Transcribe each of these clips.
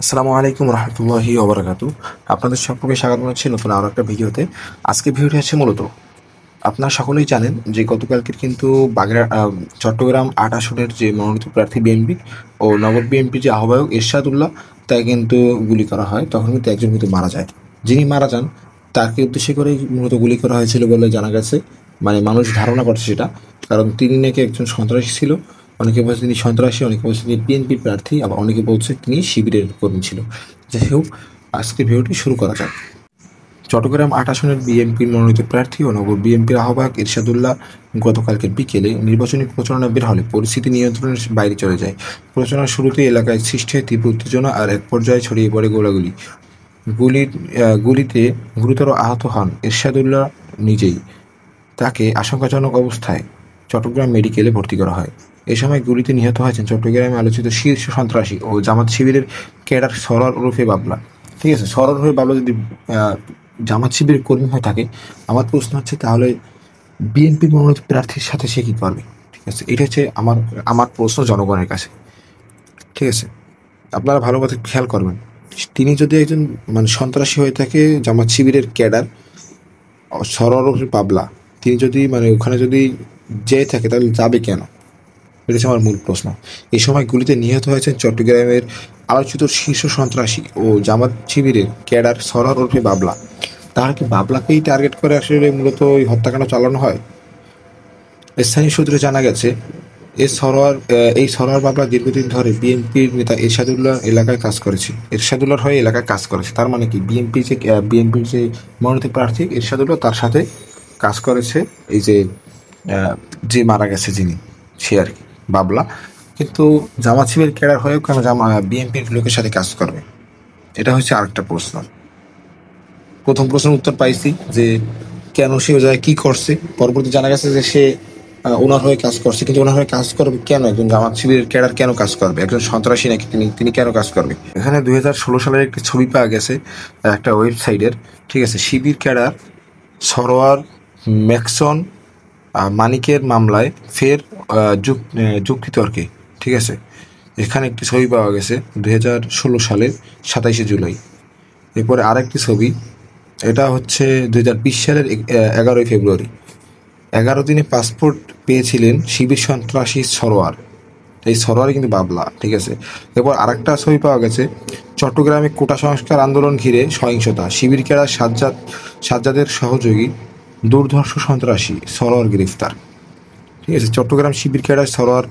আসসালামু আলাইকুম রহমতুল্লাহি ওবরাকাতু। আপনাদের সকলকে স্বাগত জানাচ্ছি নতুন আরও একটা ভিডিওতে। আজকে ভিডিওটি হচ্ছে মূলত আপনারা সকলেই জানেন যে গতকালকের কিন্তু চট্টগ্রাম ৮ আসনের যে মনোনীত প্রার্থী বিএনপি ও নগর বিএনপি যে আহ্বায়ক এরশাদুল্লাহ তাকে কিন্তু গুলি করা হয়। তখন কিন্তু একজন কিন্তু মারা যায়। যিনি মারা যান তাকে উদ্দেশ্য করেই মূলত গুলি করা হয়েছিল বলে জানা গেছে। মানে মানুষ ধারণা করছে সেটা, কারণ তিনি নাকি একজন সন্ত্রাসী ছিল। অনেকে বলছে তিনি সন্ত্রাসী, অনেকে বলছে তিনি বিএনপির প্রার্থী, আবার অনেকে বলছে তিনি শিবিরের কর্মী ছিল। যাই হোক, আজকে ভিডিওটি শুরু করা যাক। চট্টগ্রাম ৮ আসনের বিএনপির মনোনীত প্রার্থী ও নগর বিএনপির আহ্বায়ক এরশাদুল্লাহ গতকালকে বিকেলে নির্বাচনী প্রচারণা বের হলে পরিস্থিতি নিয়ন্ত্রণের বাইরে চলে যায়। প্রচারণার শুরুতেই এলাকায় সৃষ্টি হয় তীব্র উত্তেজনা, আর এক পর্যায়ে ছড়িয়ে পড়ে গোলাগুলি। গুলিতে গুরুতর আহত হন এরশাদুল্লাহ নিজেই। তাকে আশঙ্কাজনক অবস্থায় চট্টগ্রাম মেডিকেলে ভর্তি করা হয়। এ সময় গুলিতে নিহত হয়েছেন চট্টগ্রামে আলোচিত শীর্ষ সন্ত্রাসী ও জামাত শিবিরের ক্যাডার সরোয়ার ওরফে বাবলা। ঠিক আছে, সরোয়ার ওরফে বাবলা যদি জামাত শিবিরের কর্মী হয়ে থাকে, আমার প্রশ্ন হচ্ছে তাহলে বিএনপির মনোনীত প্রার্থীর সাথে সে কি করবে? ঠিক আছে, এটা হচ্ছে আমার আমার প্রশ্ন জনগণের কাছে। ঠিক আছে, আপনারা ভালোভাবে খেয়াল করবেন। তিনি যদি একজন সন্ত্রাসী হয়ে থাকে, জামাত শিবিরের ক্যাডার সরোয়ার ওরফে বাবলা, তিনি যদি ওখানে যদি যেয়ে থাকে তাহলে যাবে কেন? এটা হচ্ছে আমার মূল প্রশ্ন। এই সময় গুলিতে নিহত হয়েছেন চট্টগ্রামের আলোচিত শীর্ষ সন্ত্রাসী ও জামাত শিবিরের ক্যাডার সরোয়ার ওরফে বাবলা। তাহলে কি বাবলাকেই টার্গেট করে আসলে মূলত ওই হত্যাকাণ্ড চালানো হয়? স্থানীয় সূত্রে জানা গেছে এই সরোয়ার বাবলা দীর্ঘদিন ধরে বিএনপির নেতা এরশাদুল্লাহ এলাকায় কাজ করেছে। এরশাদুল্লাহর হয়ে এলাকায় কাজ করেছে, তার মানে কি বিএনপির যে মনোনীত প্রার্থী এরশাদুল্লাহ তার সাথে কাজ করেছে। এই যে যে মারা গেছে যিনি, সে আর কি বাবলা। কিন্তু জামাত শিবির ক্যাডার হয়েও কেন বিএনপির লোকের সাথে কাজ করবে? এটা হচ্ছে আরেকটা প্রশ্ন। প্রথম প্রশ্নের উত্তর পাইছি যে কেন সে ও জায়গায় কি করছে। পরবর্তী জানা গেছে যে সে ওনার হয়ে কাজ করছে, কিন্তু ওনার হয়ে কাজ করবে কেন? একজন জামাত শিবিরের ক্যাডার কেন কাজ করবে? একজন সন্ত্রাসী নাকি তিনি তিনি কেন কাজ করবে? এখানে 2016 সালের একটি ছবি পাওয়া গেছে একটা ওয়েবসাইটের। ঠিক আছে, শিবির ক্যাডার সরোয়ার ম্যাকসন মানিকের মামলায় ফের যুক্তিতর্কে। ঠিক আছে, এখানে একটি ছবি পাওয়া গেছে 2016 সালের 27শে জুলাই। এরপরে আরেকটি ছবি, এটা হচ্ছে 2020 সালের 11ই ফেব্রুয়ারি। 11 দিনে পাসপোর্ট পেয়েছিলেন শিবির সন্ত্রাসী সরোয়ার। এই সরোয়ারই কিন্তু বাবলা। ঠিক আছে, এরপর আরেকটা ছবি পাওয়া গেছে চট্টগ্রামে কোটা সংস্কার আন্দোলন ঘিরে সহিংসতা, শিবির ক্যাডার সাজ্জাদের সহযোগী দুর্ধর্ষ সন্ত্রাসী সরোয়ার গ্রেফতার। ঠিক আছে, চট্টগ্রাম শিবির ক্যাডার সরোয়ার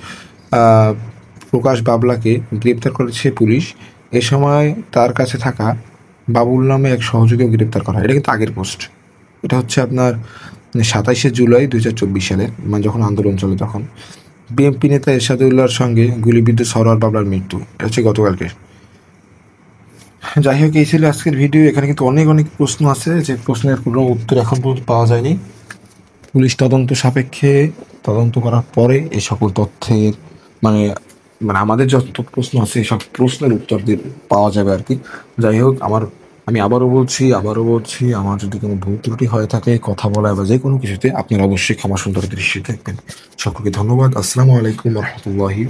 প্রকাশ বাবলাকে গ্রেপ্তার করেছে পুলিশ। এ সময় তার কাছে থাকা বাবুল নামে এক সহযোগীও গ্রেপ্তার করা হয়। এটা কিন্তু আগের পোস্ট। এটা হচ্ছে আপনার 27শে জুলাই 2024 সালে, যখন আন্দোলন চলে তখন। বিএনপি নেতা এরশাদুল্লাহর সঙ্গে গুলিবিদ্ধ সরোয়ার বাবলার মৃত্যু, এটা হচ্ছে গতকালকে। যাই হোক, এই ছিল আজকের ভিডিও। এখানে কিন্তু অনেক অনেক প্রশ্ন আছে, যে প্রশ্নের কোনো উত্তর এখন পর্যন্ত পাওয়া যায়নি। পুলিশ তদন্ত সাপেক্ষে তদন্ত করার পরে এই সকল তথ্যের মানে মানে আমাদের যত প্রশ্ন আছে সব প্রশ্নের উত্তর দিয়ে পাওয়া যাবে আর কি। যাই হোক, আমি আবারও বলছি, আমার যদি কোনো ভুল ত্রুটি হয়ে থাকে কথা বলা বা যে কোনো কিছুতে, আপনারা অবশ্যই ক্ষমা সুন্দর দৃষ্টি দেখবেন। সকলকে ধন্যবাদ। আসসালামু আলাইকুম রহমতুল্লাহি।